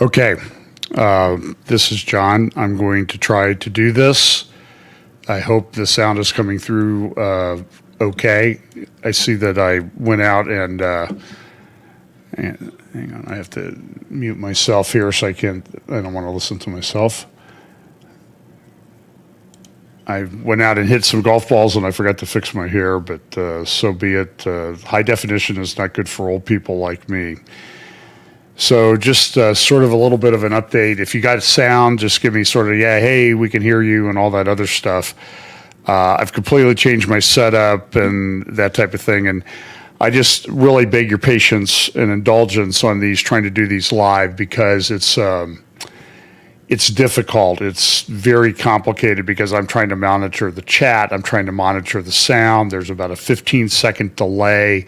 Okay, this is John. I'm going to try to do this. I hope the sound is coming through okay. I see that I went out and hang on, I have to mute myself here so I don't want to listen to myself. I went out and hit some golf balls and I forgot to fix my hair, but so be it. High definition is not good for old people like me. So just sort of a little bit of an update. If you got sound, just give me sort of, yeah, hey, we can hear you and all that other stuff. I've completely changed my setup and that type of thing. And I just really beg your patience and indulgence on these, trying to do these live, because it's difficult. It's very complicated because I'm trying to monitor the chat. I'm trying to monitor the sound. There's about a 15-second delay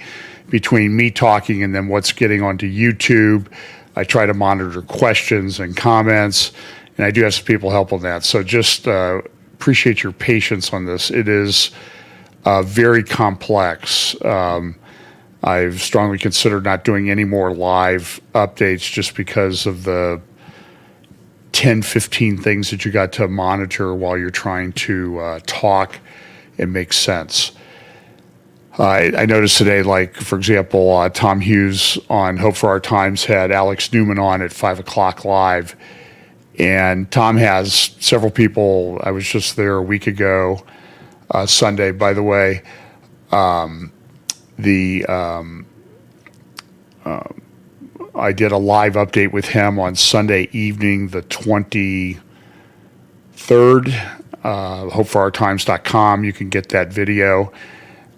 between me talking and then what's getting onto YouTube. I try to monitor questions and comments, and I do have some people help on that. So just appreciate your patience on this. It is very complex. I've strongly considered not doing any more live updates just because of the 10, 15 things that you got to monitor while you're trying to talk and make sense. I noticed today, like, for example, Tom Hughes on Hope for Our Times had Alex Newman on at 5 o'clock live. And Tom has several people. I was just there a week ago, Sunday, by the way. I did a live update with him on Sunday evening, the 23rd. HopeForOurTimes.com. You can get that video.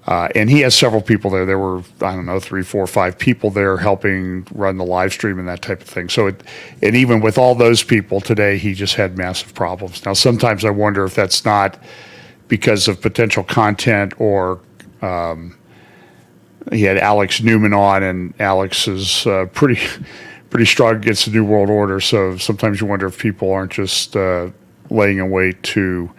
And he has several people there. There were, 3, 4, 5 people there helping run the live stream and that type of thing. So, and even with all those people today, he just had massive problems. Now, sometimes I wonder if that's not because of potential content, or he had Alex Newman on, and Alex is pretty strong against the New World Order. So sometimes you wonder if people aren't just laying in wait to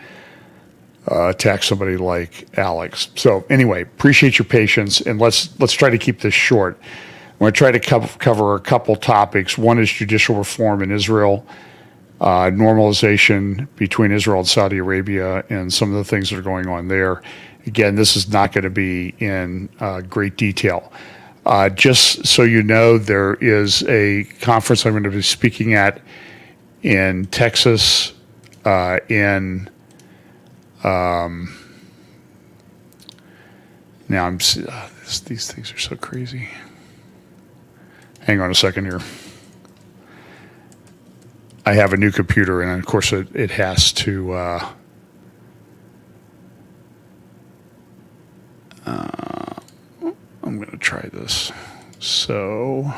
attack somebody like Alex. So anyway, appreciate your patience, and let's try to keep this short. I'm going to try to cover a couple topics. One is judicial reform in Israel, normalization between Israel and Saudi Arabia, and some of the things that are going on there. Again, this is not going to be in great detail. Just so you know, there is a conference I'm going to be speaking at in Texas now these things are so crazy. Hang on a second here. I have a new computer, and of course it has to I'm going to try this. So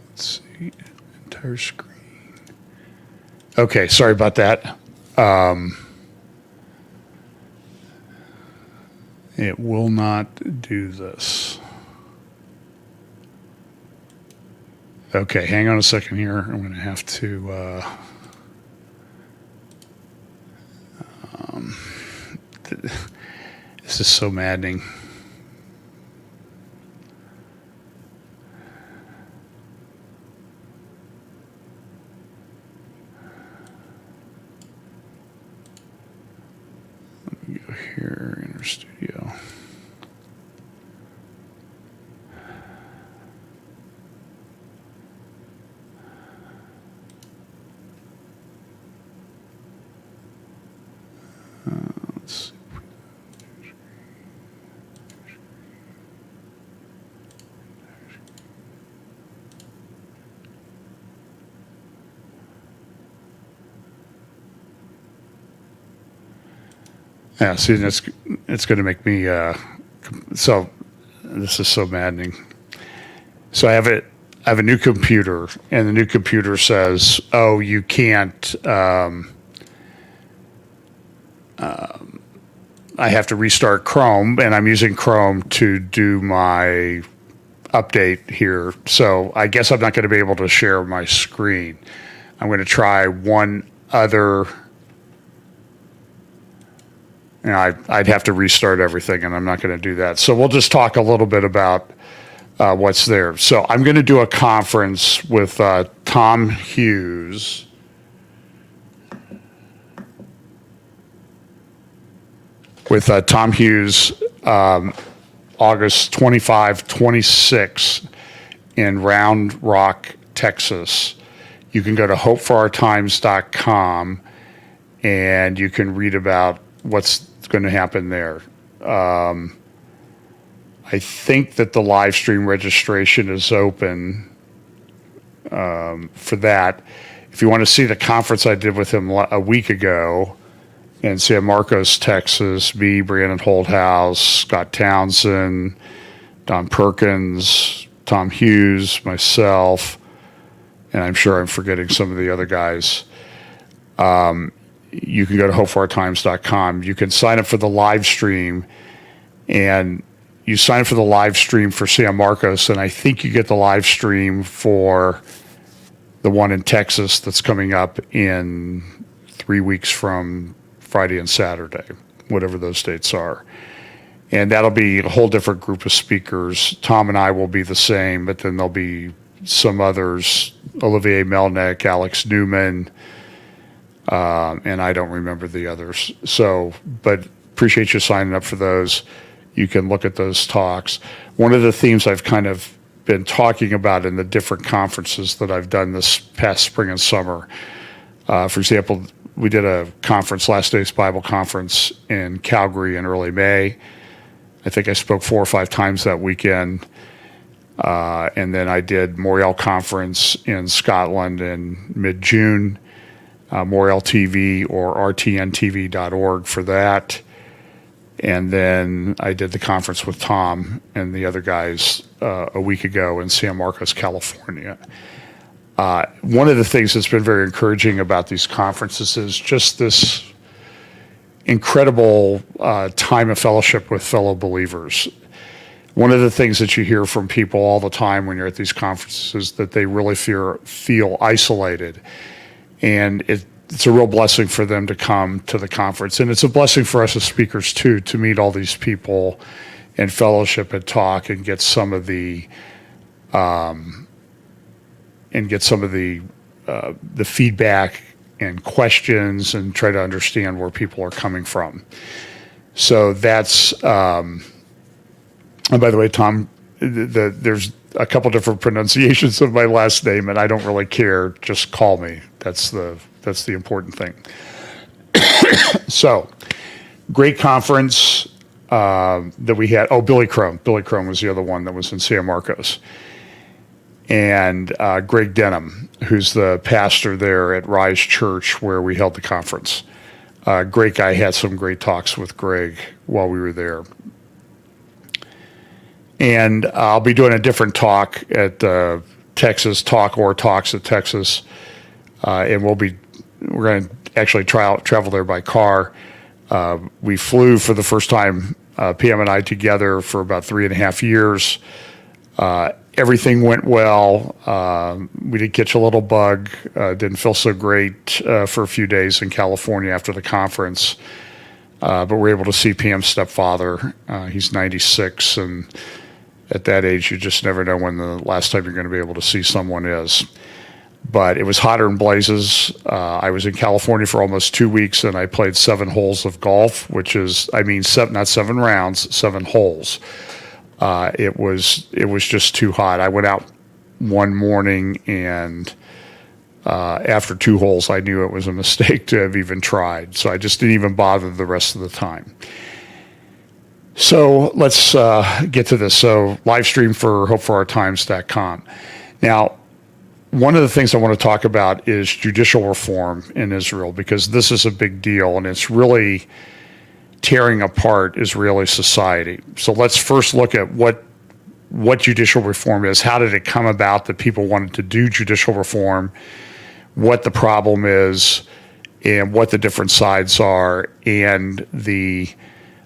let's see, entire screen. Okay, sorry about that. It will not do this. Okay, hang on a second here. I'm going to have to... this is so maddening. Let me go here, Enter Studio. Let's see. Yeah, see, it's going to make me. So this is so maddening. So I have a new computer, and the new computer says, "Oh, you can't." I have to restart Chrome, and I'm using Chrome to do my update here. So I guess I'm not going to be able to share my screen. I'm going to try one other. I'd have to restart everything, and I'm not going to do that. So we'll just talk a little bit about what's there. So I'm going to do a conference with Tom Hughes. August 25, 26 in Round Rock, Texas. You can go to hopeforourtimes.com and you can read about what's going to happen there. I think that the live stream registration is open for that. If you want to see the conference I did with him a week ago in San Marcos, Texas, me, Brandon Holdhouse, Scott Townsend, Don Perkins, Tom Hughes, myself, and I'm sure I'm forgetting some of the other guys. You can go to hopeforourtimes.com. You can sign up for the live stream, and you sign up for the live stream for San Marcos, and I think you get the live stream for the one in Texas that's coming up in 3 weeks from Friday and Saturday, whatever those dates are. And that'll be a whole different group of speakers. Tom and I will be the same, but then there'll be some others, Olivier Melnick, Alex Newman, and I don't remember the others. So, but appreciate you signing up for those. You can look at those talks. One of the themes I've kind of been talking about in the different conferences that I've done this past spring and summer, for example, we did a conference, Last Days Bible Conference in Calgary in early May. I think I spoke 4 or 5 times that weekend. And then I did Moriel Conference in Scotland in mid-June, Moriel TV or rtntv.org for that. And then I did the conference with Tom and the other guys a week ago in San Marcos, California. One of the things that's been very encouraging about these conferences is just this incredible time of fellowship with fellow believers. One of the things that you hear from people all the time when you're at these conferences is that they really feel isolated. And it's a real blessing for them to come to the conference. And it's a blessing for us as speakers, too, to meet all these people and fellowship and talk and get some of the feedback and questions and try to understand where people are coming from. So that's, and by the way, Tom, there's a couple different pronunciations of my last name, and I don't really care. Just call me. That's the important thing. So, great conference that we had. Oh, Billy Crone. Billy Crone was the other one that was in San Marcos. And Greg Denham, who's the pastor there at Rise Church where we held the conference. Great guy. Had some great talks with Greg while we were there. And I'll be doing a different talk at Texas Talks at Texas, and we're going to actually travel there by car. We flew for the first time, PM and I together for about 3.5 years. Everything went well. We did catch a little bug. Didn't feel so great for a few days in California after the conference, but we were able to see PM's stepfather. He's 96, and at that age, you just never know when the last time you're going to be able to see someone is. But it was hotter than blazes. I was in California for almost 2 weeks, and I played 7 holes of golf, which is, not 7 rounds, 7 holes. It was just too hot. I went out one morning, and after 2 holes, I knew it was a mistake to have even tried. So I just didn't even bother the rest of the time. So let's get to this. So live stream for hopeforourtimes.com. Now, one of the things I want to talk about is judicial reform in Israel, because this is a big deal, and it's really tearing apart Israeli society. So let's first look at what judicial reform is. How did it come about that people wanted to do judicial reform, what the problem is, and what the different sides are, and the,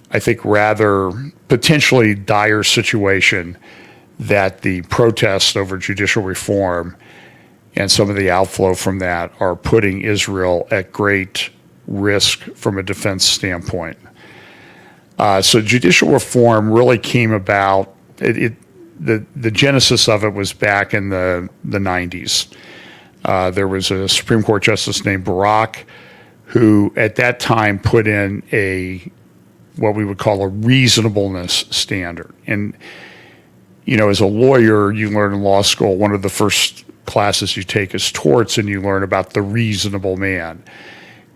I think, rather potentially dire situation that the protests over judicial reform and some of the outflow from that are putting Israel at great risk from a defense standpoint. So judicial reform really came about, the genesis of it was back in the 90s. There was a Supreme Court justice named Barak who at that time put in what we would call a reasonableness standard. And, as a lawyer, you learn in law school, one of the first classes you take is torts, and you learn about the reasonable man.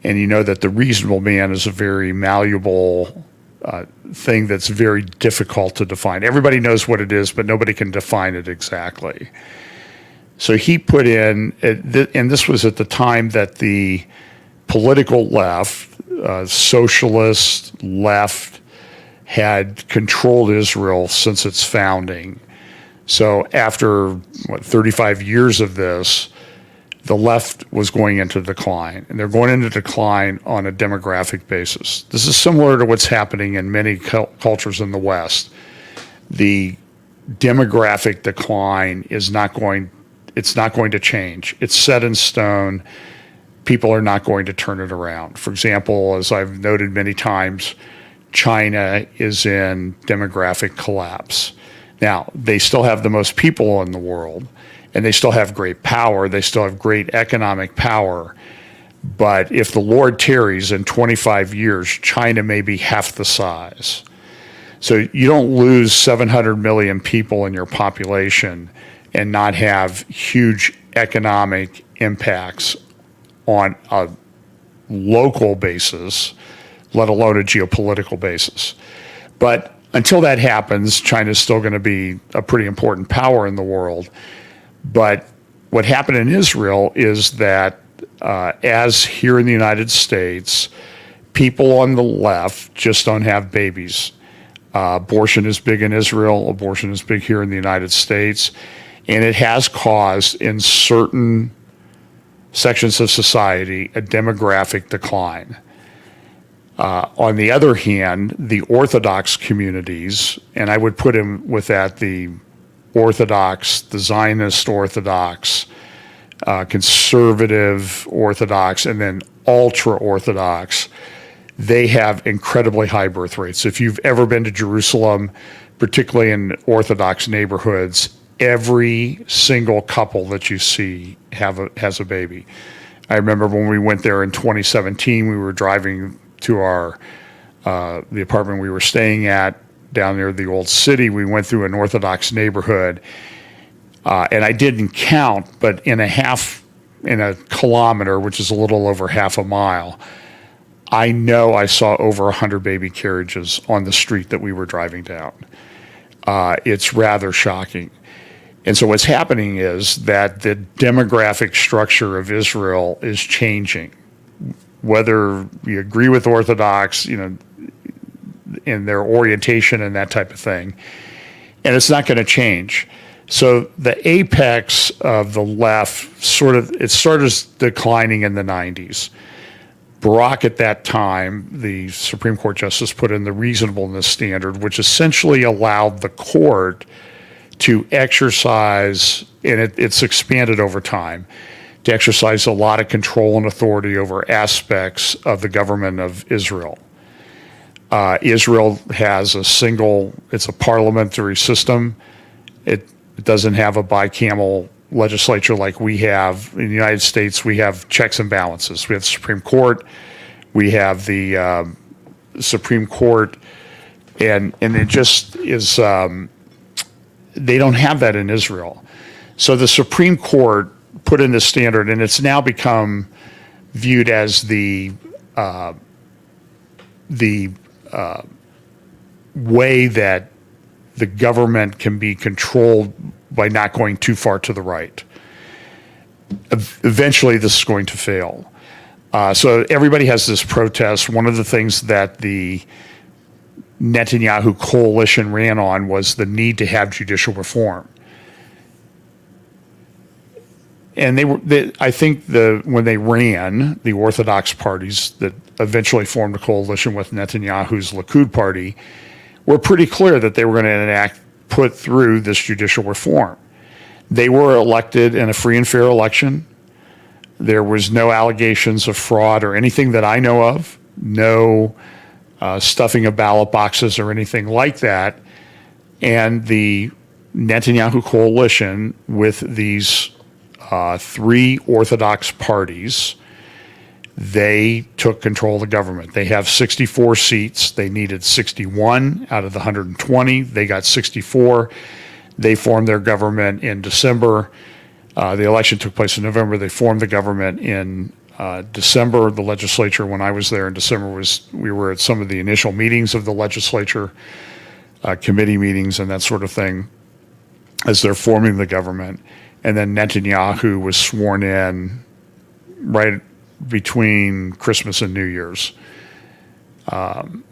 And you know that the reasonable man is a very malleable thing that's very difficult to define. Everybody knows what it is, but nobody can define it exactly. So he put in, and this was at the time that the political left, socialist left, had controlled Israel since its founding. So after 35 years of this, the left was going into decline, and they're going into decline on a demographic basis. This is similar to what's happening in many cultures in the West. The demographic decline is not going to change. It's set in stone. People are not going to turn it around. For example, as I've noted many times, China is in demographic collapse. Now, they still have the most people in the world, and they still have great power. They still have great economic power. But if the Lord tarries in 25 years, China may be half the size. So you don't lose 700 million people in your population and not have huge economic impacts on a local basis, let alone a geopolitical basis. But until that happens, China is still going to be a pretty important power in the world. But what happened in Israel is that, as here in the United States, people on the left just don't have babies. Abortion is big in Israel. Abortion is big here in the United States. And it has caused, in certain sections of society, a demographic decline. On the other hand, the Orthodox communities, and I would put in with that the Orthodox, the Zionist Orthodox, conservative Orthodox, and then ultra-Orthodox, they have incredibly high birth rates. If you've ever been to Jerusalem, particularly in Orthodox neighborhoods, every single couple that you see has a baby. I remember when we went there in 2017, we were driving to the apartment we were staying at down near the old city. We went through an Orthodox neighborhood, and I didn't count, but in a kilometer, which is a little over half a mile, I know I saw over 100 baby carriages on the street that we were driving down. It's rather shocking. And so what's happening is that the demographic structure of Israel is changing. Whether you agree with Orthodox, in their orientation and that type of thing, and it's not going to change. So the apex of the left started declining in the 90s. Barak at that time, the Supreme Court justice, put in the reasonableness standard, which essentially allowed the court to exercise, and it's expanded over time, to exercise a lot of control and authority over aspects of the government of Israel. Israel has it's a parliamentary system. It doesn't have a bicameral legislature like we have. In the United States, we have checks and balances. We have the Supreme Court, we have the Supreme Court, and it just is, they don't have that in Israel. So the Supreme Court put in this standard, and it's now become viewed as the way that the government can be controlled by not going too far to the right. Eventually, this is going to fail. So everybody has this protest. One of the things that the Netanyahu coalition ran on was the need to have judicial reform. And I think when they ran, the Orthodox parties that eventually formed a coalition with Netanyahu's Likud party were pretty clear that they were going to put through this judicial reform. They were elected in a free and fair election. There was no allegations of fraud or anything that I know of, no stuffing of ballot boxes or anything like that. And the Netanyahu coalition with these three Orthodox parties, they took control of the government. They have 64 seats. They needed 61 out of the 120. They got 64. They formed their government in December. The election took place in November. They formed the government in December. The legislature, when I was there in December, we were at some of the initial meetings of the legislature, committee meetings and that sort of thing, as they're forming the government. And then Netanyahu was sworn in right between Christmas and New Year's. And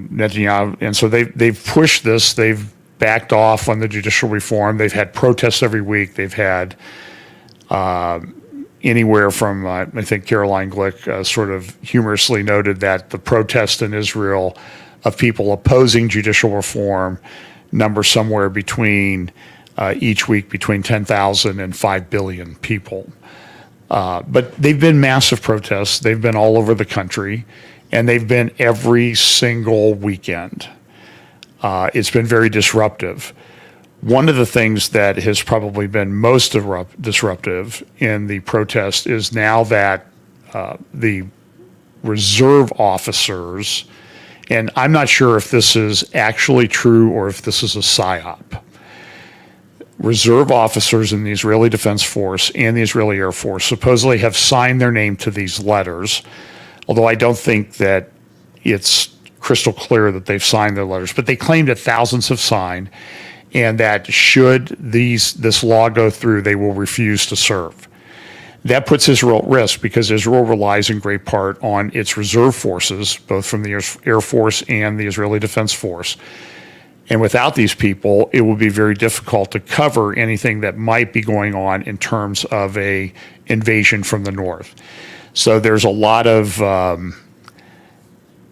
Netanyahu, and so they've pushed this. They've backed off on the judicial reform. They've had protests every week. They've had anywhere from, I think Caroline Glick sort of humorously noted that the protests in Israel of people opposing judicial reform number somewhere between each week between 10,000 and 5 billion people. But they've been massive protests. They've been all over the country, and they've been every single weekend. It's been very disruptive. One of the things that has probably been most disruptive in the protest is now that the reserve officers, and I'm not sure if this is actually true or if this is a psyop, reserve officers in the Israeli Defense Force and the Israeli Air Force supposedly have signed their name to these letters, although I don't think that it's crystal clear that they've signed their letters, but they claim that thousands have signed, and that should this law go through, they will refuse to serve. That puts Israel at risk because Israel relies in great part on its reserve forces, both from the Air Force and the Israeli Defense Force. And without these people, it will be very difficult to cover anything that might be going on in terms of a invasion from the north. So there's a lot of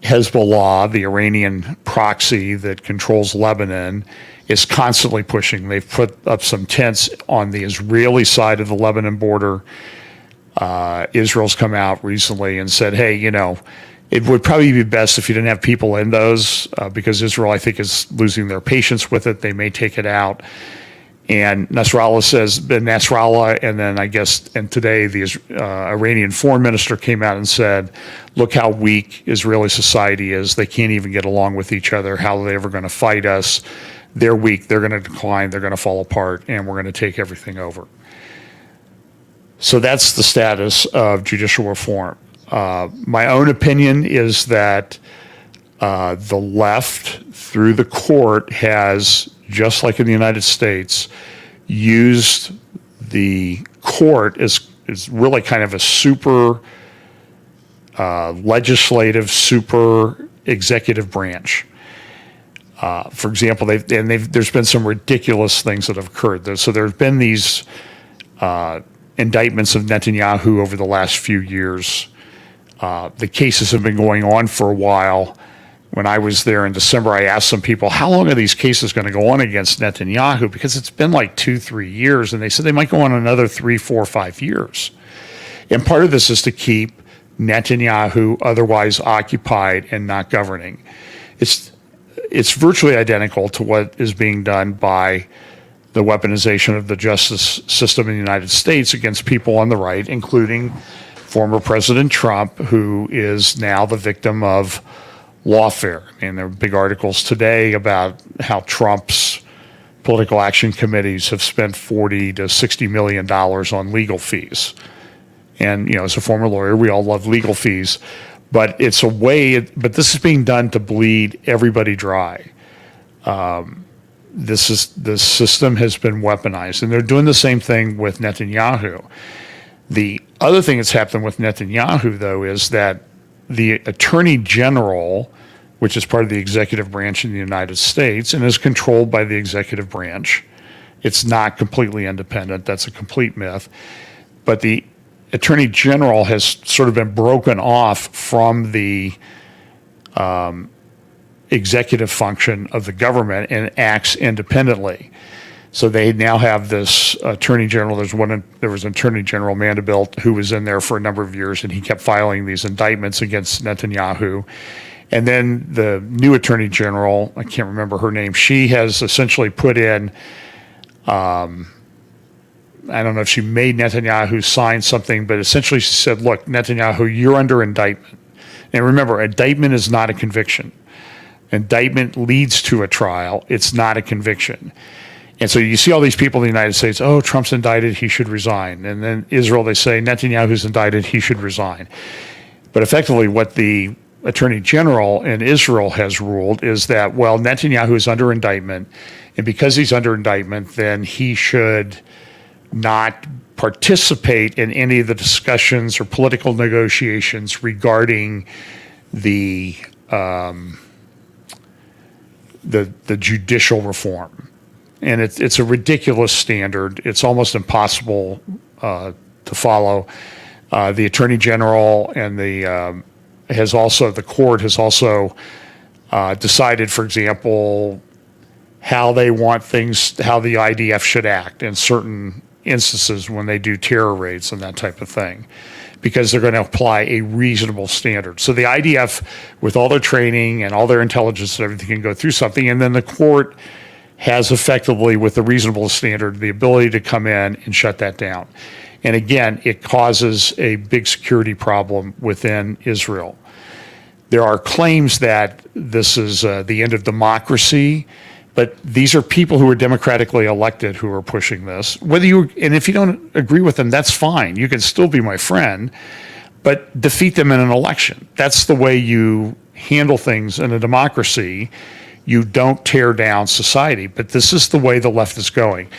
Hezbollah, the Iranian proxy that controls Lebanon, is constantly pushing. They've put up some tents on the Israeli side of the Lebanon border. Israel's come out recently and said, hey, it would probably be best if you didn't have people in those because Israel, I think, is losing their patience with it. They may take it out. And Nasrallah says, and then I guess, and today the Iranian foreign minister came out and said, look how weak Israeli society is. They can't even get along with each other. How are they ever going to fight us? They're weak. They're going to decline. They're going to fall apart, and we're going to take everything over. So that's the status of judicial reform. My own opinion is that the left, through the court, has, just like in the United States, used the court as really kind of a super legislative, super executive branch. For example, there's been some ridiculous things that have occurred. So there's been these indictments of Netanyahu over the last few years. The cases have been going on for a while. When I was there in December, I asked some people, how long are these cases going to go on against Netanyahu? Because it's been like 2-3 years, and they said they might go on another 3, 4, 5 years. And part of this is to keep Netanyahu otherwise occupied and not governing. It's virtually identical to what is being done by the weaponization of the justice system in the United States against people on the right, including former President Trump, who is now the victim of lawfare. I mean, there are big articles today about how Trump's political action committees have spent $40 to $60 million on legal fees. And, as a former lawyer, we all love legal fees. But it's a way, but this is being done to bleed everybody dry. The system has been weaponized, and they're doing the same thing with Netanyahu. The other thing that's happened with Netanyahu, though, is that the Attorney General, which is part of the executive branch in the United States and is controlled by the executive branch, it's not completely independent. That's a complete myth. But the Attorney General has sort of been broken off from the executive function of the government and acts independently. So they now have this Attorney General. There was an Attorney General Vanderbilt who was in there for a number of years, and he kept filing these indictments against Netanyahu. And then the new Attorney General, I can't remember her name, she has essentially put in I don't know if she made Netanyahu sign something, but essentially she said, look, Netanyahu, you're under indictment. And remember, indictment is not a conviction. Indictment leads to a trial. It's not a conviction. And so you see all these people in the United States, oh, Trump's indicted, he should resign. And then Israel, they say, Netanyahu's indicted, he should resign. But effectively what the Attorney General in Israel has ruled is that, well, Netanyahu is under indictment, and because he's under indictment, then he should not participate in any of the discussions or political negotiations regarding the judicial reform. And it's a ridiculous standard. It's almost impossible to follow. The Attorney General and the court has also decided, for example, how they want things, how the IDF should act in certain instances when they do terror raids and that type of thing, because they're going to apply a reasonable standard. So the IDF, with all their training and all their intelligence and everything, can go through something, and then the court has effectively, with the reasonable standard, the ability to come in and shut that down. And again, it causes a big security problem within Israel. There are claims that this is the end of democracy, but these are people who are democratically elected who are pushing this. And if you don't agree with them, that's fine. You can still be my friend, but defeat them in an election. That's the way you handle things in a democracy. You don't tear down society, but this is the way the left is going.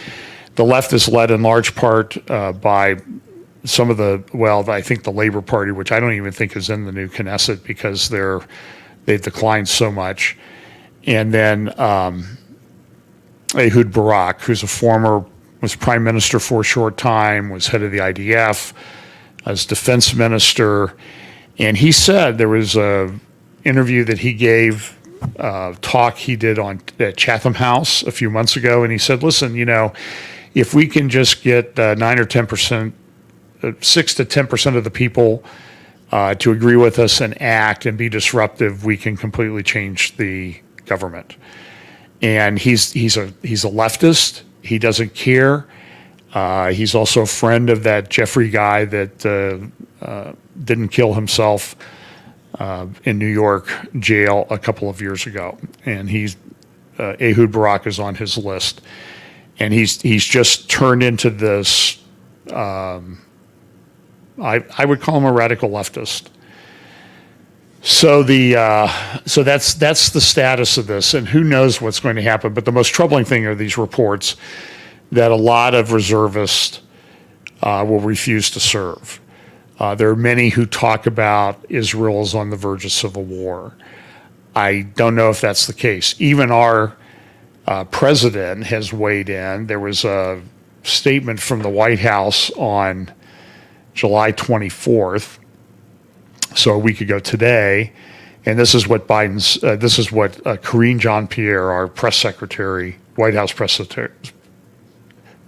The left is led in large part by some of I think the Labor Party, which I don't even think is in the new Knesset because they've declined so much. And then Ehud Barak, who's was prime minister for a short time, was head of the IDF, as defense minister. And he said, there was a interview that he gave, talk he did at Chatham House a few months ago, and he said, listen, if we can just get 9 or 10%, 6 to 10% of the people to agree with us and act and be disruptive, we can completely change the government. And he's a leftist. He doesn't care. He's also a friend of that Jeffrey guy that didn't kill himself in New York jail a couple of years ago. And Ehud Barak is on his list. And he's just turned into this, I would call him a radical leftist. So that's the status of this, and who knows what's going to happen. But the most troubling thing are these reports that a lot of reservists will refuse to serve. There are many who talk about Israel is on the verge of civil war. I don't know if that's the case. Even our president has weighed in. There was a statement from the White House on July 24th, so a week ago today, and this is what Karine Jean-Pierre, our press secretary, White House press secretary,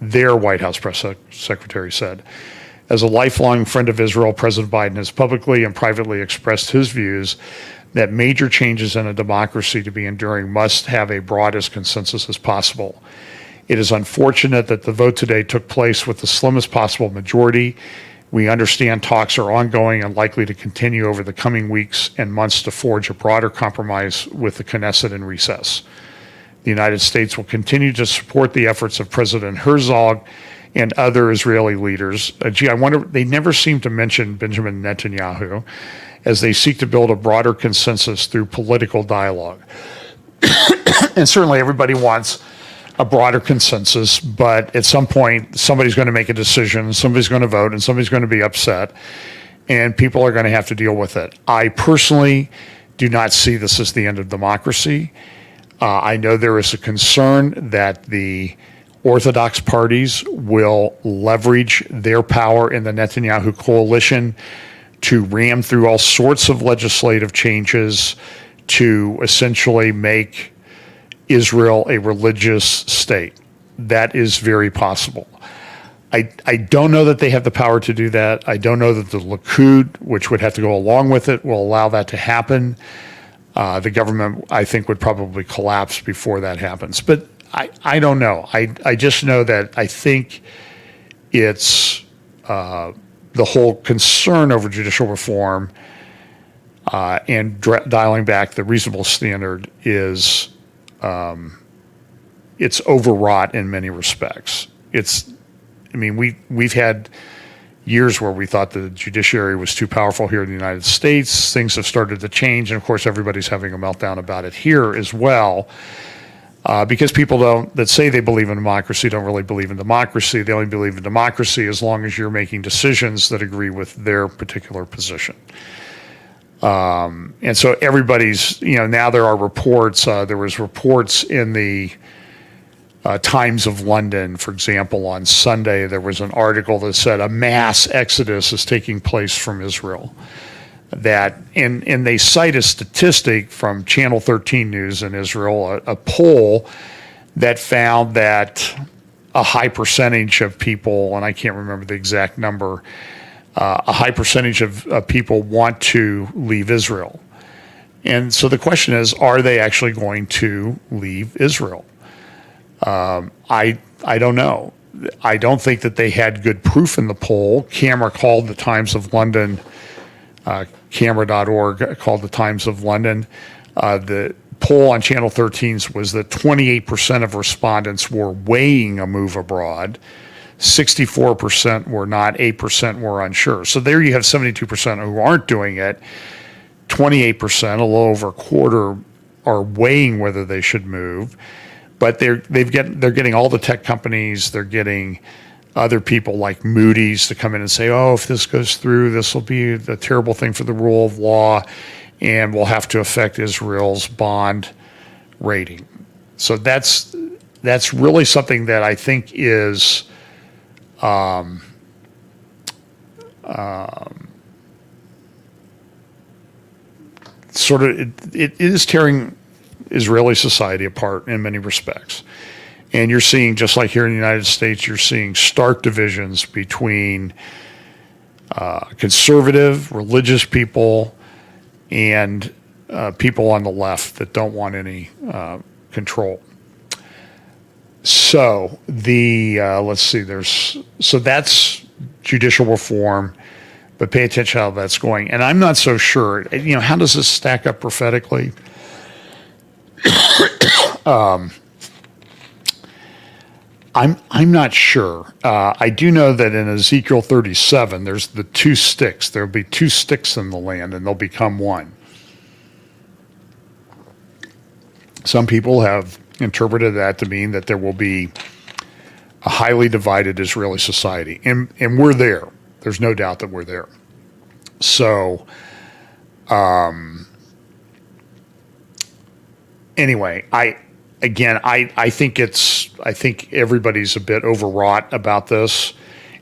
their White House press secretary said. As a lifelong friend of Israel, President Biden has publicly and privately expressed his views that major changes in a democracy to be enduring must have a broadest consensus as possible. It is unfortunate that the vote today took place with the slimmest possible majority. We understand talks are ongoing and likely to continue over the coming weeks and months to forge a broader compromise with the Knesset in recess. The United States will continue to support the efforts of President Herzog and other Israeli leaders. I wonder, they never seem to mention Benjamin Netanyahu, as they seek to build a broader consensus through political dialogue. And certainly everybody wants a broader consensus, but at some point, somebody's going to make a decision, somebody's going to vote, and somebody's going to be upset, and people are going to have to deal with it. I personally do not see this as the end of democracy. I know there is a concern that the Orthodox parties will leverage their power in the Netanyahu coalition to ram through all sorts of legislative changes to essentially make Israel a religious state. That is very possible. I don't know that they have the power to do that. I don't know that the Likud, which would have to go along with it, will allow that to happen. The government, I think, would probably collapse before that happens. But I don't know. I just know that I think it's the whole concern over judicial reform and dialing back the reasonable standard is it's overwrought in many respects. We've had years where we thought the judiciary was too powerful here in the United States. Things have started to change, and of course, everybody's having a meltdown about it here as well. Because people that say they believe in democracy don't really believe in democracy. They only believe in democracy as long as you're making decisions that agree with their particular position. And so everybody's, now there are reports. There was reports in the Times of London, for example, on Sunday. There was an article that said a mass exodus is taking place from Israel. And they cite a statistic from Channel 13 News in Israel, a poll that found that a high percentage of people, and I can't remember the exact number, a high percentage of people want to leave Israel. And so the question is, are they actually going to leave Israel? I don't know. I don't think that they had good proof in the poll. Camera called the Times of London. Camera.org called the Times of London. The poll on Channel 13's was that 28% of respondents were weighing a move abroad. 64% were not, 8% were unsure. So there you have 72% who aren't doing it. 28%, a little over a quarter, are weighing whether they should move. But they're getting all the tech companies, they're getting other people like Moody's to come in and say, oh, if this goes through, this will be a terrible thing for the rule of law and will have to affect Israel's bond rating. So that's really something that I think is sort of, it is tearing Israeli society apart in many respects. And you're seeing, just like here in the United States, you're seeing stark divisions between conservative, religious people and people on the left that don't want any control. So let's see, so that's judicial reform, but pay attention how that's going. And I'm not so sure, how does this stack up prophetically? I'm not sure. I do know that in Ezekiel 37, there's the two sticks. There'll be two sticks in the land, and they'll become one. Some people have interpreted that to mean that there will be a highly divided Israeli society, and we're there. There's no doubt that we're there. So, anyway, I think everybody's a bit overwrought about this,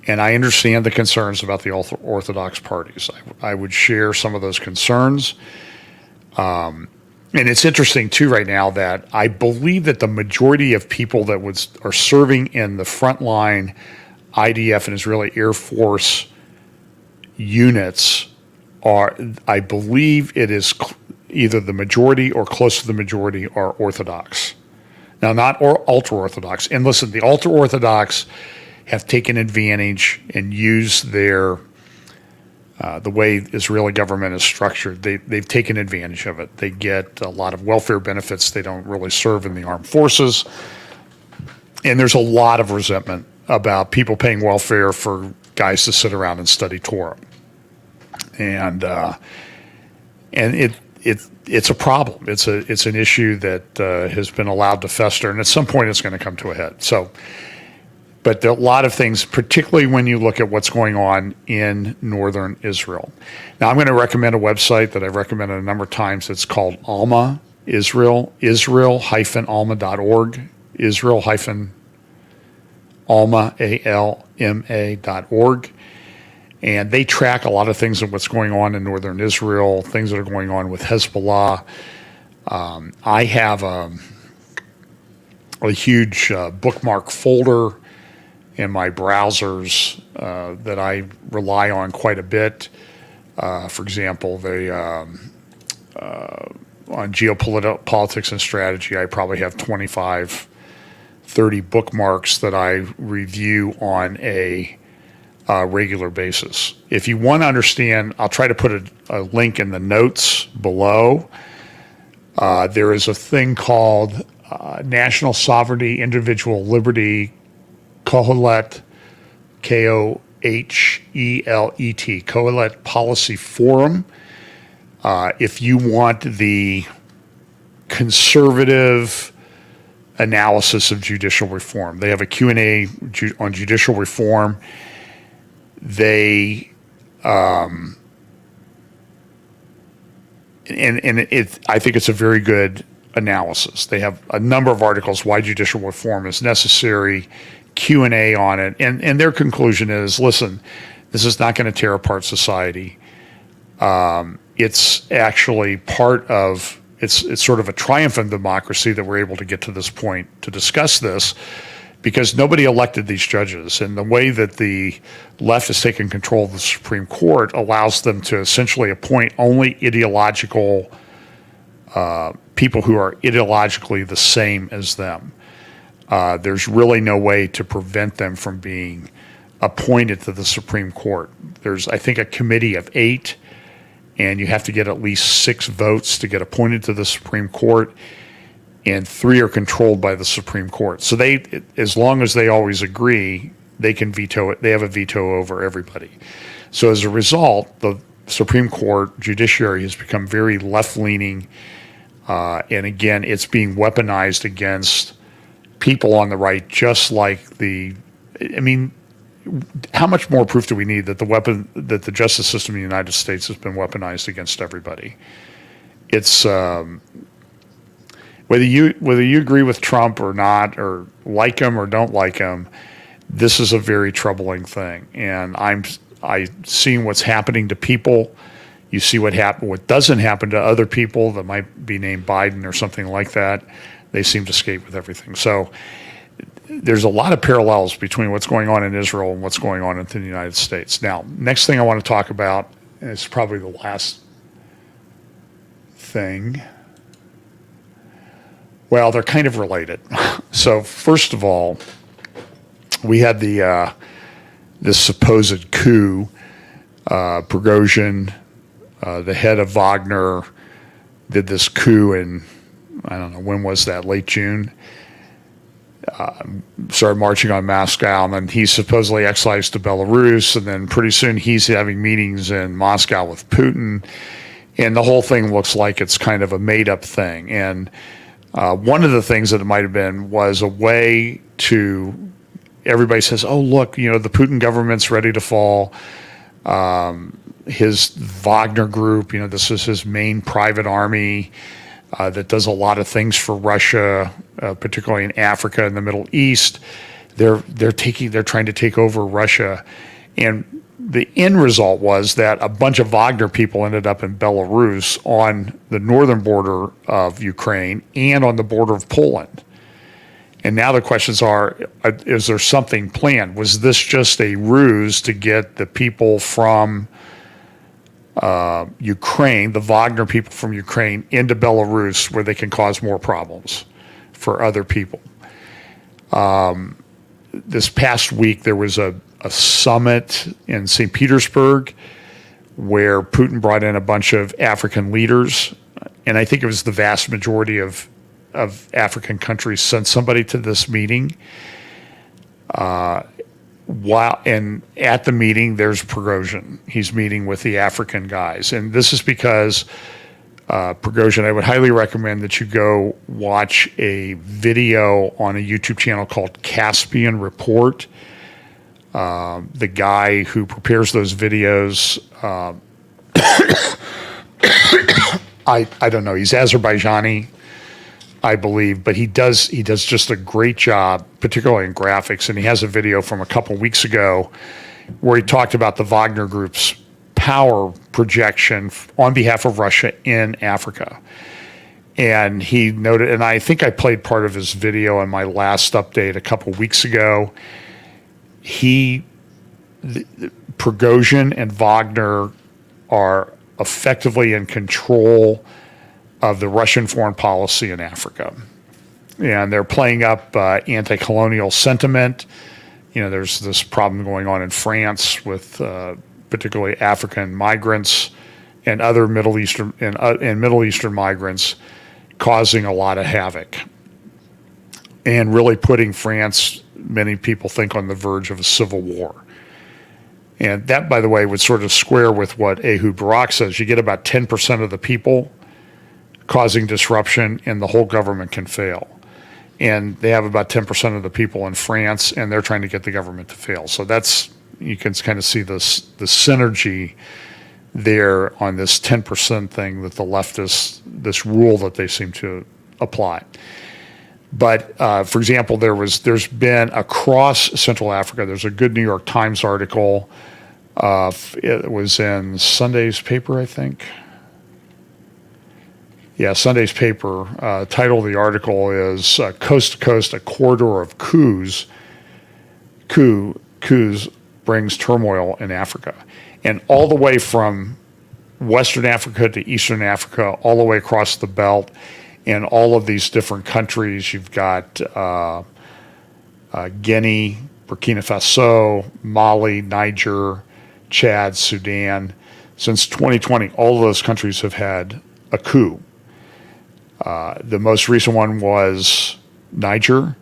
and I understand the concerns about the Orthodox parties. I would share some of those concerns. And it's interesting too right now that I believe that the majority of people that are serving in the frontline IDF and Israeli Air Force units I believe it is either the majority or close to the majority are Orthodox. Now, not ultra-Orthodox. And listen, the ultra-Orthodox have taken advantage and used the way the Israeli government is structured. They've taken advantage of it. They get a lot of welfare benefits. They don't really serve in the armed forces. And there's a lot of resentment about people paying welfare for guys to sit around and study Torah. And it's a problem. It's an issue that has been allowed to fester, and at some point it's going to come to a head. So, but there are a lot of things, particularly when you look at what's going on in northern Israel. Now, I'm going to recommend a website that I've recommended a number of times. It's called Alma Israel, Israel-alma.org, Israel-alma, ALMA.org. And they track a lot of things of what's going on in northern Israel, things that are going on with Hezbollah. I have a huge bookmark folder in my browsers that I rely on quite a bit. For example, on geopolitics and strategy, I probably have 25 30 bookmarks that I review on a regular basis. If you want to understand, I'll try to put a link in the notes below. There is a thing called National Sovereignty, Individual Liberty, Kohelet, Kohelet, Kohelet Policy Forum. If you want the conservative analysis of judicial reform, they have a Q&A on judicial reform. They and I think it's a very good analysis. They have a number of articles why judicial reform is necessary, Q&A on it, and their conclusion is, listen, this is not going to tear apart society. It's actually part of it's sort of a triumph in democracy that we're able to get to this point to discuss this, because nobody elected these judges, and the way that the left has taken control of the Supreme Court allows them to essentially appoint only ideological people who are ideologically the same as them. There's really no way to prevent them from being appointed to the Supreme Court. There's, I think, a committee of 8, and you have to get at least 6 votes to get appointed to the Supreme Court, and 3 are controlled by the Supreme Court. So they, as long as they always agree, they can veto it. They have a veto over everybody. So as a result, the Supreme Court judiciary has become very left-leaning, and again, it's being weaponized against people on the right, just like how much more proof do we need that the justice system in the United States has been weaponized against everybody? It's whether you agree with Trump or not, or like him or don't like him, this is a very troubling thing. And I'm seeing what's happening to people. You see what doesn't happen to other people that might be named Biden or something like that. They seem to skate with everything. So there's a lot of parallels between what's going on in Israel and what's going on in the United States. Now, next thing I want to talk about, and it's probably the last thing. Well, they're kind of related. So first of all, we had this supposed coup. Prigozhin, the head of Wagner, did this coup in, I don't know, when was that, late June? Started marching on Moscow, and then he's supposedly exiled to Belarus, and then pretty soon he's having meetings in Moscow with Putin, and the whole thing looks like it's kind of a made-up thing. And one of the things that it might have been was a way to, everybody says, oh, look, the Putin government's ready to fall. His Wagner group, this is his main private army that does a lot of things for Russia, particularly in Africa and the Middle East. They're trying to take over Russia, and the end result was that a bunch of Wagner people ended up in Belarus on the northern border of Ukraine and on the border of Poland. And now the questions are, is there something planned? Was this just a ruse to get the people from Ukraine, the Wagner people from Ukraine, into Belarus where they can cause more problems for other people? This past week, there was a summit in St. Petersburg where Putin brought in a bunch of African leaders, and I think it was the vast majority of African countries sent somebody to this meeting. And at the meeting, there's Prigozhin. He's meeting with the African guys, and this is because Prigozhin, I would highly recommend that you go watch a video on a YouTube channel called Caspian Report. The guy who prepares those videos, I don't know, he's Azerbaijani, I believe, but he does just a great job, particularly in graphics. And he has a video from a couple weeks ago where he talked about the Wagner Group's power projection on behalf of Russia in Africa. And he noted, and I think I played part of his video in my last update a couple weeks ago. Prigozhin and Wagner are effectively in control of the Russian foreign policy in Africa. and they're playing up anti-colonial sentiment. There's this problem going on in France with particularly African migrants and other Middle Eastern and Middle Eastern migrants causing a lot of havoc, and really putting France, many people think, on the verge of a civil war. And that, by the way, would sort of square with what Ehud Barak says. You get about 10% of the people causing disruption, and the whole government can fail. And they have about 10% of the people in France, and they're trying to get the government to fail. So you can kind of see the synergy there on this 10% thing that the leftists, this rule that they seem to apply. But for example, there's been across Central Africa, there's a good New York Times article. It was in Sunday's paper, I think. Yeah, Sunday's paper. Title of the article is "Coast to Coast: A Corridor of Coups Brings Turmoil in Africa," and all the way from Western Africa to Eastern Africa, all the way across the belt. In all of these different countries, you've got Guinea, Burkina Faso, Mali, Niger, Chad, Sudan. Since 2020, all of those countries have had a coup. The most recent one was Niger,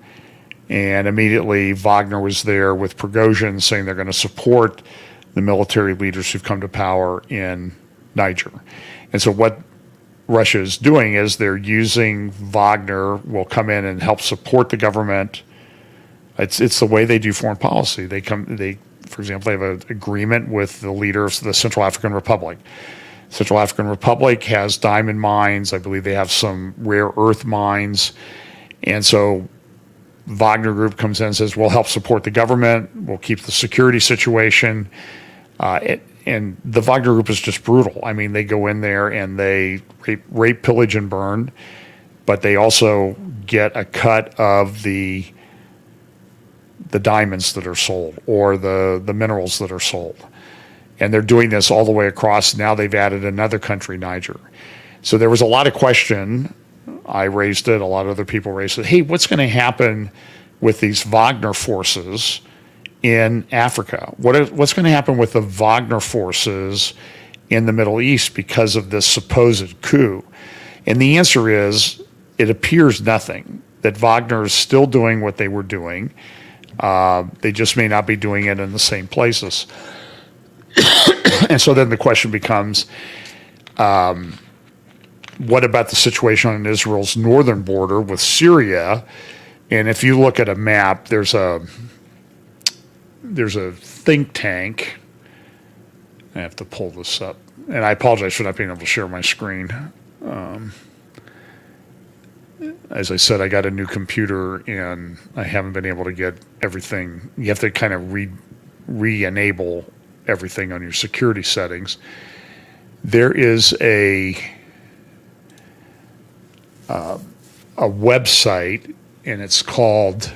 and immediately Wagner was there with Prigozhin saying they're going to support the military leaders who've come to power in Niger. And so what Russia is doing is they're using Wagner will come in and help support the government. It's the way they do foreign policy. For example, they have an agreement with the leader of the Central African Republic. Central African Republic has diamond mines. I believe they have some rare earth mines. And so Wagner Group comes in and says, we'll help support the government. We'll keep the security situation. And the Wagner Group is just brutal. I mean, they go in there and they rape, pillage, and burn, but they also get a cut of the diamonds that are sold or the minerals that are sold. And they're doing this all the way across. Now they've added another country, Niger. So there was a lot of question. I raised it. A lot of other people raised it. Hey, what's going to happen with these Wagner forces in Africa? What's going to happen with the Wagner forces in the Middle East because of this supposed coup? And the answer is, it appears nothing, that Wagner is still doing what they were doing. They just may not be doing it in the same places. And so then the question becomes, what about the situation on Israel's northern border with Syria? And if you look at a map, there's a think tank. I have to pull this up. And I apologize for not being able to share my screen. As I said, I got a new computer and I haven't been able to get everything. You have to kind of re-enable everything on your security settings. There is a website, and it's called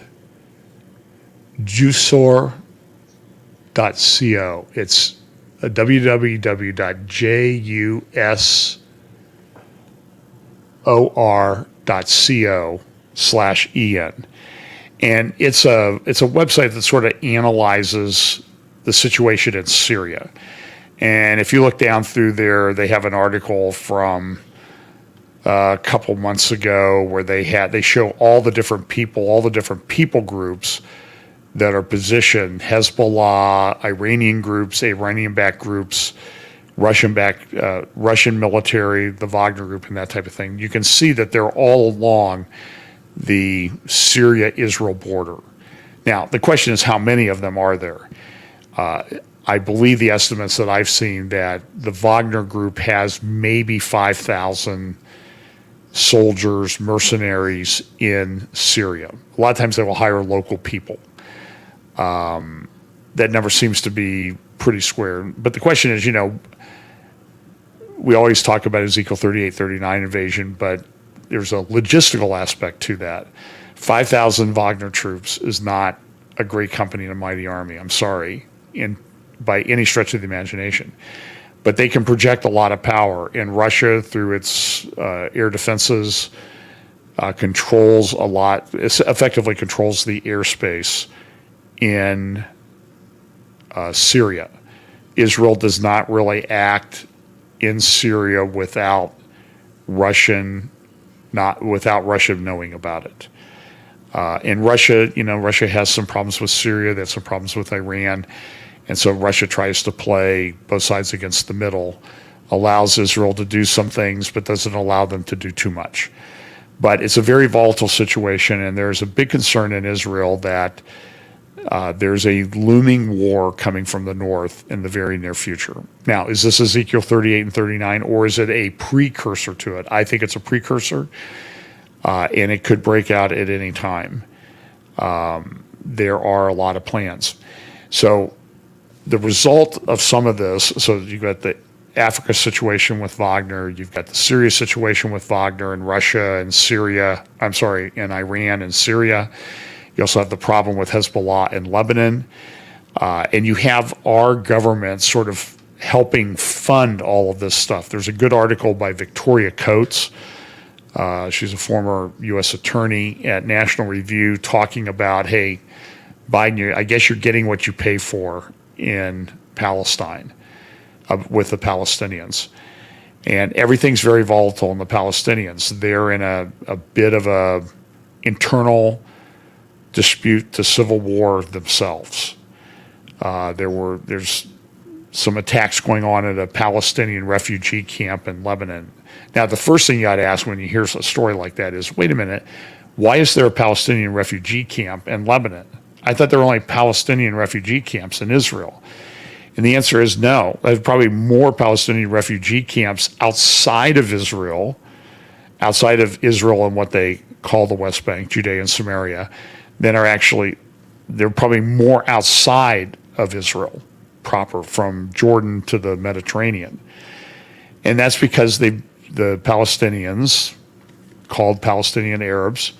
jusor.co. It's www.jusor.co/en. And it's a website that sort of analyzes the situation in Syria. And if you look down through there, they have an article from a couple months ago where they show all the different people groups that are positioned: Hezbollah, Iranian groups, Iranian-backed groups, Russian military, the Wagner Group, and that type of thing. You can see that they're all along the Syria-Israel border. Now, the question is, how many of them are there? I believe the estimates that I've seen that the Wagner Group has maybe 5,000 soldiers, mercenaries in Syria. A lot of times they will hire local people. That number seems to be pretty square. But the question is, we always talk about Ezekiel 38, 39 invasion, but there's a logistical aspect to that. 5,000 Wagner troops is not a great company and a mighty army. I'm sorry, by any stretch of the imagination. But they can project a lot of power. In Russia, through its air defenses, controls a lot, effectively controls the airspace in Syria. Israel does not really act in Syria without Russia knowing about it. And Russia, Russia has some problems with Syria. They have some problems with Iran. And so Russia tries to play both sides against the middle, allows Israel to do some things, but doesn't allow them to do too much. But it's a very volatile situation, and there's a big concern in Israel that there's a looming war coming from the north in the very near future. Now, is this Ezekiel 38 and 39, or is it a precursor to it? I think it's a precursor, and it could break out at any time. There are a lot of plans. So the result of some of this, so you've got the Africa situation with Wagner, you've got the Syria situation with Wagner, and Russia and and Iran and Syria. You also have the problem with Hezbollah in Lebanon. And you have our government sort of helping fund all of this stuff. There's a good article by Victoria Coates. She's a former U.S. attorney at National Review talking about, hey, Biden, I guess you're getting what you pay for in Palestine with the Palestinians. And everything's very volatile in the Palestinians. They're in a bit of a internal dispute to civil war themselves. There's some attacks going on at a Palestinian refugee camp in Lebanon. Now, the first thing you got to ask when you hear a story like that is, wait a minute, why is there a Palestinian refugee camp in Lebanon? I thought there were only Palestinian refugee camps in Israel. And the answer is no. There's probably more Palestinian refugee camps outside of Israel and what they call the West Bank, Judea and Samaria, than are actually, they're probably more outside of Israel proper, from Jordan to the Mediterranean. And that's because the Palestinians, called Palestinian Arabs,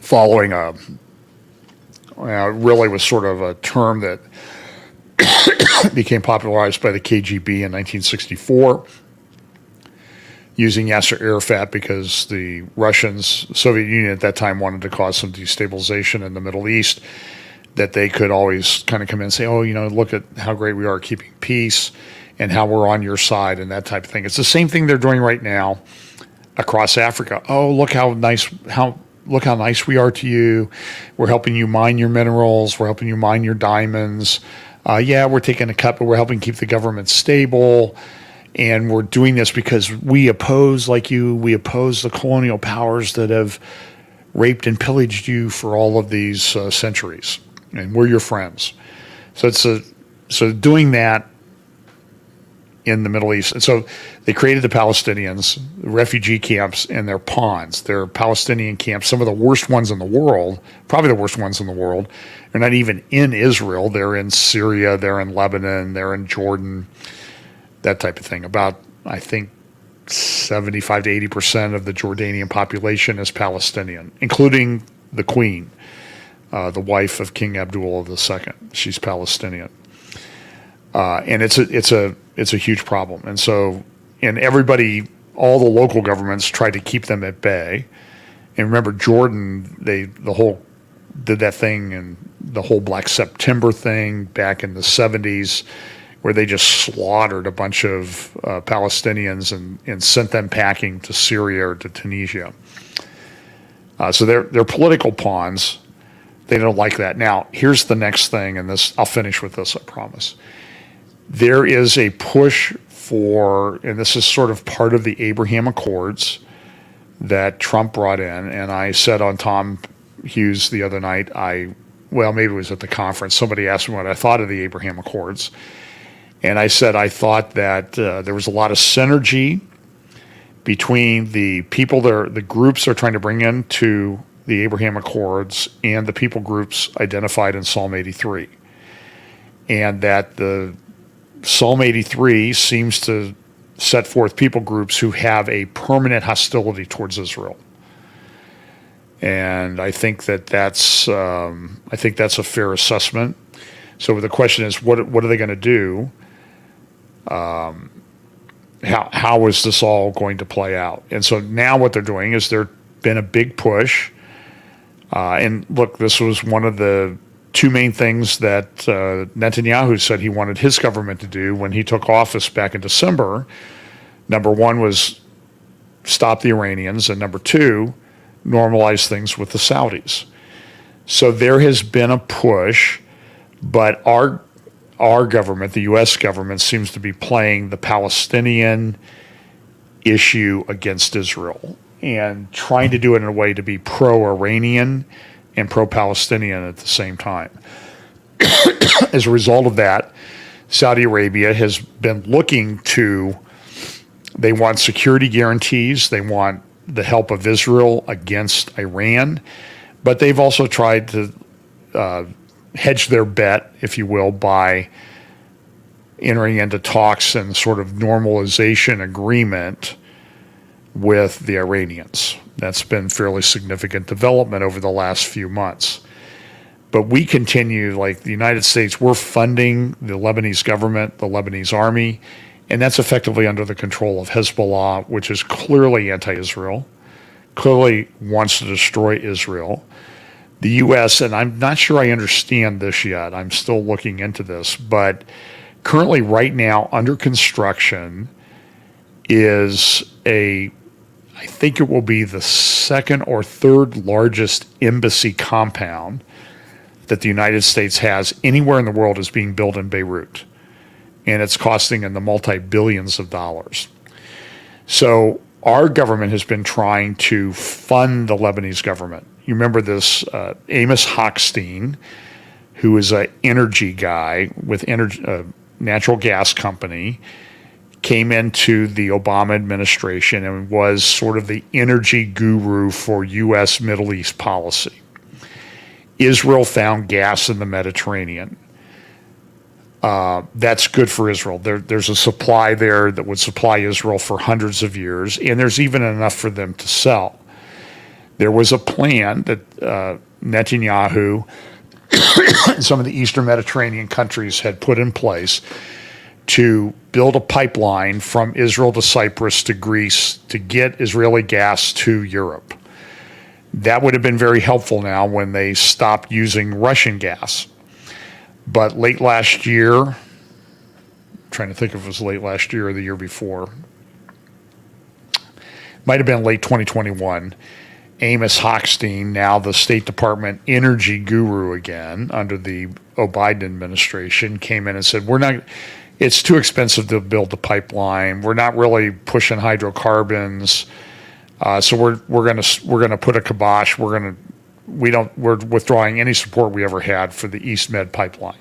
following really was sort of a term that became popularized by the KGB in 1964, using Yasser Arafat because the Russians, Soviet Union at that time, wanted to cause some destabilization in the Middle East, that they could always kind of come in and say, oh, look at how great we are keeping peace and how we're on your side and that type of thing. It's the same thing they're doing right now across Africa. Oh, look how nice we are to you. We're helping you mine your minerals. We're helping you mine your diamonds. We're taking a cut, but we're helping keep the government stable. And we're doing this because we oppose, like you, we oppose the colonial powers that have raped and pillaged you for all of these centuries. And we're your friends. So doing that in the Middle East. And so they created the Palestinians, refugee camps, and their ponds. They're Palestinian camps, some of the worst ones in the world, probably the worst ones in the world. They're not even in Israel. They're in Syria, they're in Lebanon, they're in Jordan, that type of thing. About, I think, 75 to 80% of the Jordanian population is Palestinian, including the queen, the wife of King Abdullah II. She's Palestinian. And it's a huge problem. And so, everybody, all the local governments tried to keep them at bay. And remember, Jordan, did that thing, and the whole Black September thing back in the 70s, where they just slaughtered a bunch of Palestinians and sent them packing to Syria or to Tunisia. So they're political pawns. They don't like that. Now, here's the next thing, and I'll finish with this, I promise. There is a push for, and this is sort of part of the Abraham Accords that Trump brought in, and I said on Tom Hughes the other night, maybe it was at the conference, somebody asked me what I thought of the Abraham Accords, and I said I thought that there was a lot of synergy between the people, the groups they're trying to bring into the Abraham Accords and the people groups identified in Psalm 83, and that the Psalm 83 seems to set forth people groups who have a permanent hostility towards Israel. And I think that's a fair assessment. So the question is, what are they going to do? how is this all going to play out? And so now what they're doing is there's been a big push. And look, this was one of the two main things that Netanyahu said he wanted his government to do when he took office back in December. Number one was stop the Iranians, and number two, normalize things with the Saudis. So there has been a push, but our government, the U.S. government, seems to be playing the Palestinian issue against Israel and trying to do it in a way to be pro-Iranian and pro-Palestinian at the same time. As a result of that, Saudi Arabia has been looking to, they want security guarantees, they want the help of Israel against Iran, but they've also tried to hedge their bet, if you will, by entering into talks and sort of normalization agreement with the Iranians. That's been fairly significant development over the last few months. But we continue, like the United States, we're funding the Lebanese government, the Lebanese army, and that's effectively under the control of Hezbollah, which is clearly anti-Israel, clearly wants to destroy Israel. The U.S., and I'm not sure I understand this yet, I'm still looking into this, but currently right now under construction is I think it will be the second or third largest embassy compound that the United States has anywhere in the world is being built in Beirut. And it's costing in the multi-billions of dollars. So our government has been trying to fund the Lebanese government. You remember this Amos Hochstein, who is an energy guy with natural gas company, came into the Obama administration and was sort of the energy guru for U.S. Middle East policy. Israel found gas in the Mediterranean. That's good for Israel. There's a supply there that would supply Israel for hundreds of years, and there's even enough for them to sell. There was a plan that Netanyahu and some of the Eastern Mediterranean countries had put in place to build a pipeline from Israel to Cyprus to Greece to get Israeli gas to Europe. That would have been very helpful now when they stopped using Russian gas. But late last year, I'm trying to think if it was late last year or the year before, might have been late 2021, Amos Hochstein, now the State Department energy guru again under the Biden administration, came in and said, it's too expensive to build the pipeline. We're not really pushing hydrocarbons. So we're gonna put a kibosh. We're withdrawing any support we ever had for the East Med pipeline.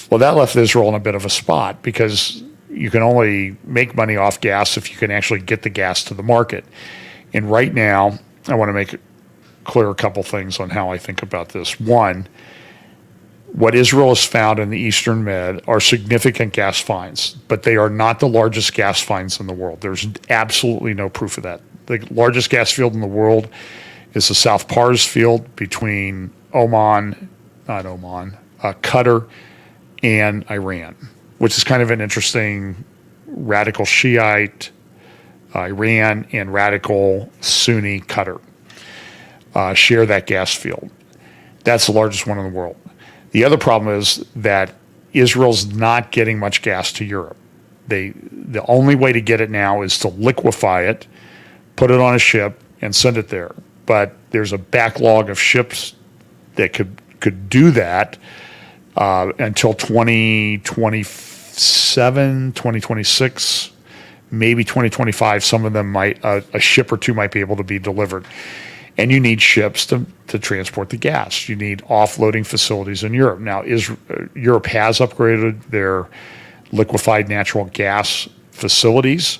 Well, that left Israel in a bit of a spot because you can only make money off gas if you can actually get the gas to the market. And right now, I want to make clear a couple things on how I think about this. One, what Israel has found in the Eastern Med are significant gas finds, but they are not the largest gas finds in the world. There's absolutely no proof of that. The largest gas field in the world is the South Pars field between Qatar and Iran, which is kind of an interesting radical Shiite Iran and radical Sunni Qatar share that gas field. That's the largest one in the world. The other problem is that Israel's not getting much gas to Europe. The only way to get it now is to liquefy it, put it on a ship, and send it there. But there's a backlog of ships that could do that until 2027, 2026, maybe 2025. Some of them might, a ship or two might be able to be delivered. And you need ships to transport the gas. You need offloading facilities in Europe. Now, Europe has upgraded their liquefied natural gas facilities.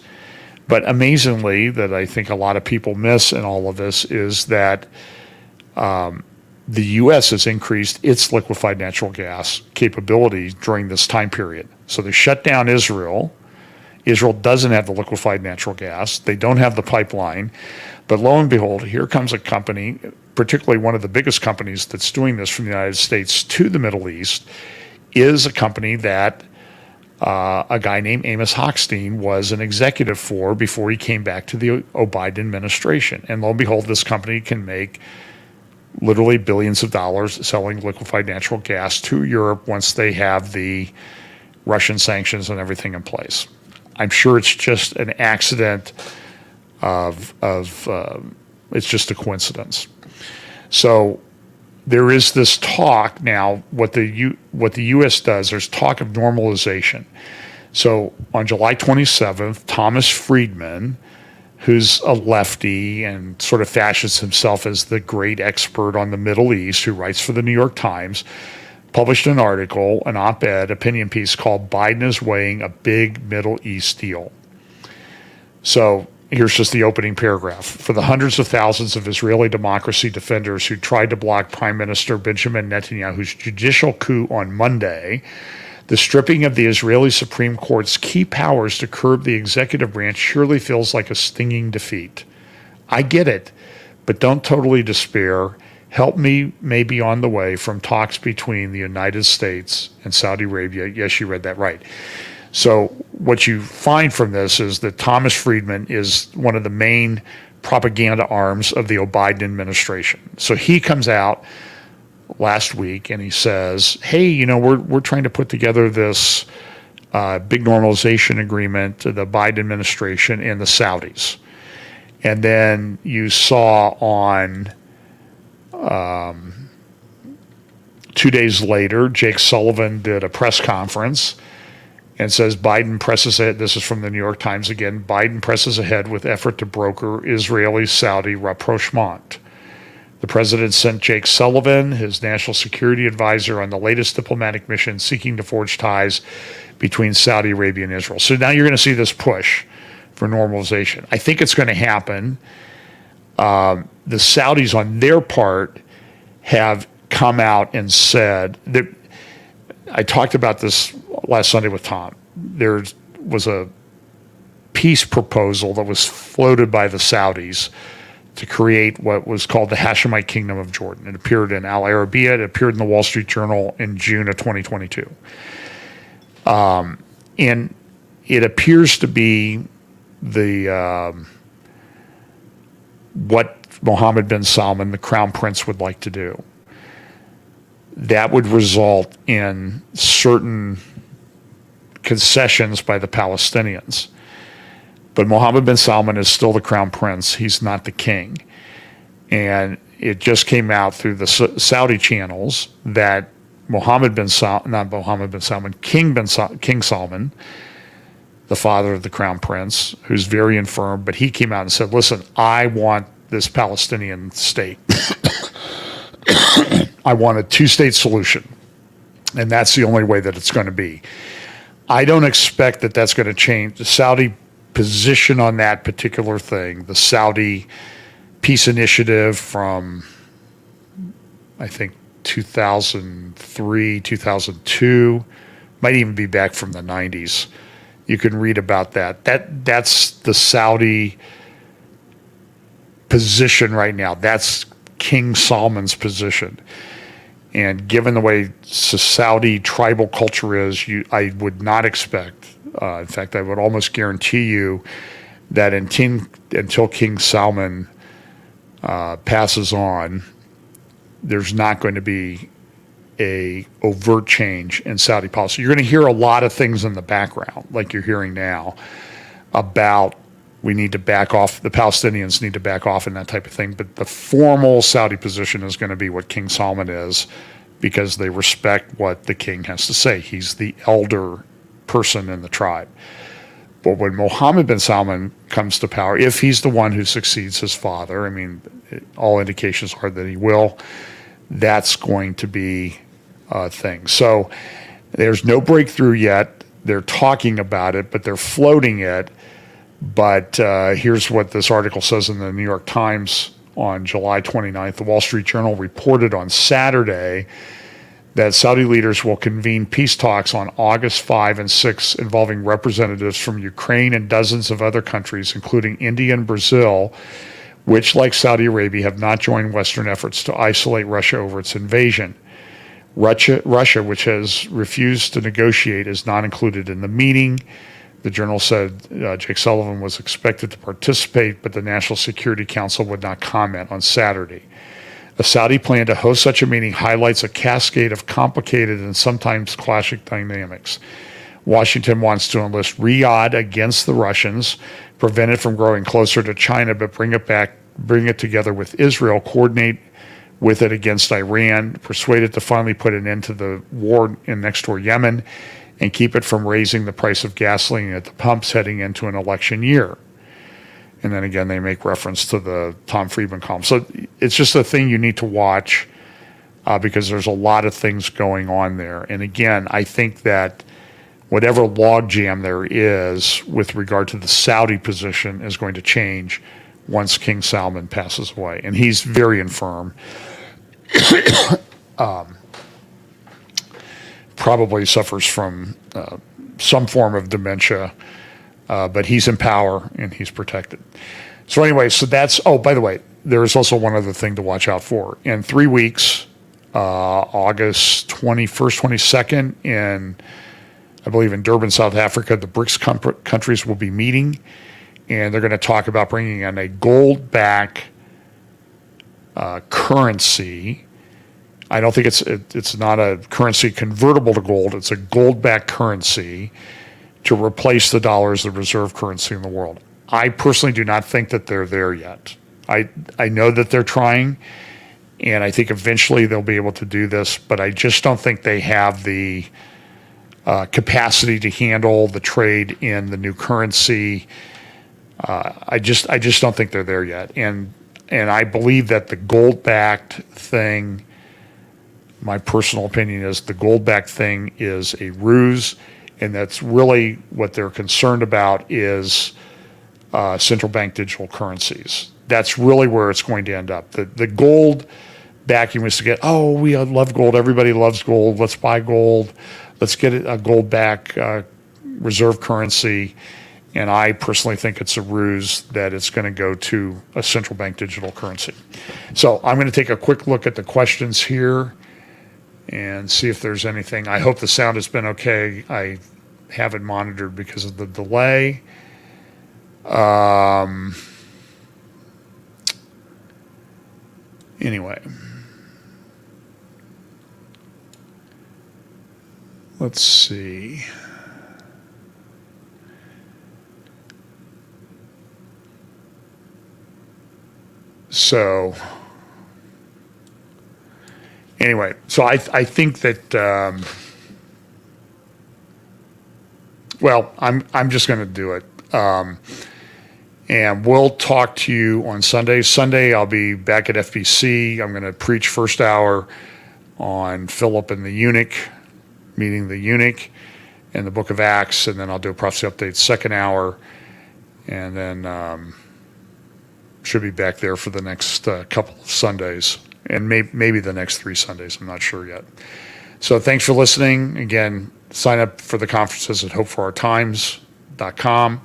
But amazingly, that I think a lot of people miss in all of this is that the U.S. has increased its liquefied natural gas capability during this time period. So they shut down Israel. Israel doesn't have the liquefied natural gas. They don't have the pipeline. But lo and behold, here comes a company, particularly one of the biggest companies that's doing this from the United States to the Middle East, is a company that a guy named Amos Hochstein was an executive for before he came back to the Biden administration. And lo and behold, this company can make literally billions of dollars selling liquefied natural gas to Europe once they have the Russian sanctions and everything in place. I'm sure it's just an accident it's just a coincidence. So there is this talk now. What the U.S. does, there's talk of normalization. So on July 27th, Thomas Friedman, who's a lefty and sort of fashions himself as the great expert on the Middle East, who writes for the New York Times, published an article, an op-ed, opinion piece called "Biden is Weighing a Big Middle East Deal." So here's just the opening paragraph. For the hundreds of thousands of Israeli democracy defenders who tried to block Prime Minister Benjamin Netanyahu's judicial coup on Monday, the stripping of the Israeli Supreme Court's key powers to curb the executive branch surely feels like a stinging defeat. I get it, but don't totally despair. Help may be on the way from talks between the United States and Saudi Arabia. Yes, you read that right. So what you find from this is that Thomas Friedman is one of the main propaganda arms of the Biden administration. So he comes out last week and he says, hey, we're trying to put together this big normalization agreement to the Biden administration and the Saudis. And then you saw on 2 days later, Jake Sullivan did a press conference and says Biden presses ahead. This is from the New York Times again. Biden presses ahead with effort to broker Israeli-Saudi rapprochement. The president sent Jake Sullivan, his national security advisor, on the latest diplomatic mission seeking to forge ties between Saudi Arabia and Israel. So now you're going to see this push for normalization. I think it's going to happen. The Saudis, on their part, have come out and said that. I talked about this last Sunday with Tom. There was a peace proposal that was floated by the Saudis to create what was called the Hashemite Kingdom of Jordan. It appeared in Al Arabiya. It appeared in the Wall Street Journal in June of 2022. And it appears to be the what Mohammed bin Salman, the crown prince, would like to do. That would result in certain concessions by the Palestinians. But Mohammed bin Salman is still the crown prince. He's not the king. And it just came out through the Saudi channels that King Salman, the father of the crown prince, who's very infirm, but he came out and said, listen, I want this Palestinian state. I want a two-state solution, and that's the only way that it's going to be. I don't expect that that's going to change. The Saudi position on that particular thing, the Saudi peace initiative from, I think, 2003, 2002, might even be back from the 90s. You can read about that. That's the Saudi position right now. That's King Salman's position. And given the way Saudi tribal culture is, I would not expect, in fact, I would almost guarantee you that until King Salman passes on, there's not going to be a overt change in Saudi policy. You're going to hear a lot of things in the background, like you're hearing now, about we need to back off, the Palestinians need to back off and that type of thing. But the formal Saudi position is going to be what King Salman is, because they respect what the king has to say. He's the elder person in the tribe. But when Mohammed bin Salman comes to power, if he's the one who succeeds his father, I mean, all indications are that he will, that's going to be a thing. So there's no breakthrough yet. They're talking about it, but they're floating it. But here's what this article says in the New York Times on July 29th. The Wall Street Journal reported on Saturday that Saudi leaders will convene peace talks on August 5 and 6 involving representatives from Ukraine and dozens of other countries, including India and Brazil, which, like Saudi Arabia, have not joined Western efforts to isolate Russia over its invasion. Russia, which has refused to negotiate, is not included in the meeting. The journal said Jake Sullivan was expected to participate, but the National Security Council would not comment on Saturday. A Saudi plan to host such a meeting highlights a cascade of complicated and sometimes clashing dynamics. Washington wants to enlist Riyadh against the Russians, prevent it from growing closer to China, but bring it together with Israel, coordinate with it against Iran, persuade it to finally put an end to the war in next door Yemen, and keep it from raising the price of gasoline at the pumps heading into an election year. And then again, they make reference to the Tom Friedman column. So it's just a thing you need to watch because there's a lot of things going on there. And again, I think that whatever logjam there is with regard to the Saudi position is going to change once King Salman passes away. And he's very infirm. Probably suffers from some form of dementia, but he's in power and he's protected. So anyway, so that's, oh, by the way, there is also one other thing to watch out for. In 3 weeks, August 21st, 22nd, I believe in Durban, South Africa, the BRICS countries will be meeting, and they're going to talk about bringing in a gold-backed currency. I don't think it's not a currency convertible to gold. It's a gold-backed currency to replace the dollar as the reserve currency in the world. I personally do not think that they're there yet. I know that they're trying, and I think eventually they'll be able to do this, but I just don't think they have the capacity to handle the trade in the new currency. I just don't think they're there yet, and I believe that the gold-backed thing. My personal opinion is the gold-backed thing is a ruse, and that's really what they're concerned about is central bank digital currencies. That's really where it's going to end up. The gold backing was to get, oh, we love gold. Everybody loves gold. Let's buy gold. Let's get a gold-backed reserve currency. And I personally think it's a ruse that it's going to go to a central bank digital currency. So I'm going to take a quick look at the questions here and see if there's anything. I hope the sound has been okay. I haven't monitored because of the delay. Anyway, let's see. So anyway, so I think that well, I'm just going to do it, and we'll talk to you on Sunday. Sunday, I'll be back at FBC. I'm going to preach first hour on Philip and the eunuch, meeting the eunuch, in the Book of Acts, and then I'll do a prophecy update second hour, and then should be back there for the next couple of Sundays. And maybe the next 3 Sundays. I'm not sure yet. So thanks for listening. Again, sign up for the conferences at hopeforourtimes.com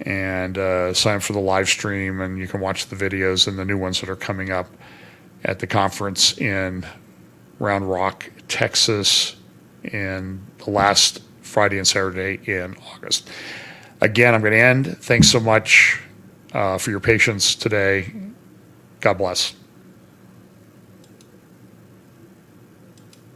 and sign up for the live stream, and you can watch the videos and the new ones that are coming up at the conference in Round Rock, Texas, in the last Friday and Saturday in August. Again, I'm going to end. Thanks so much for your patience today. God bless.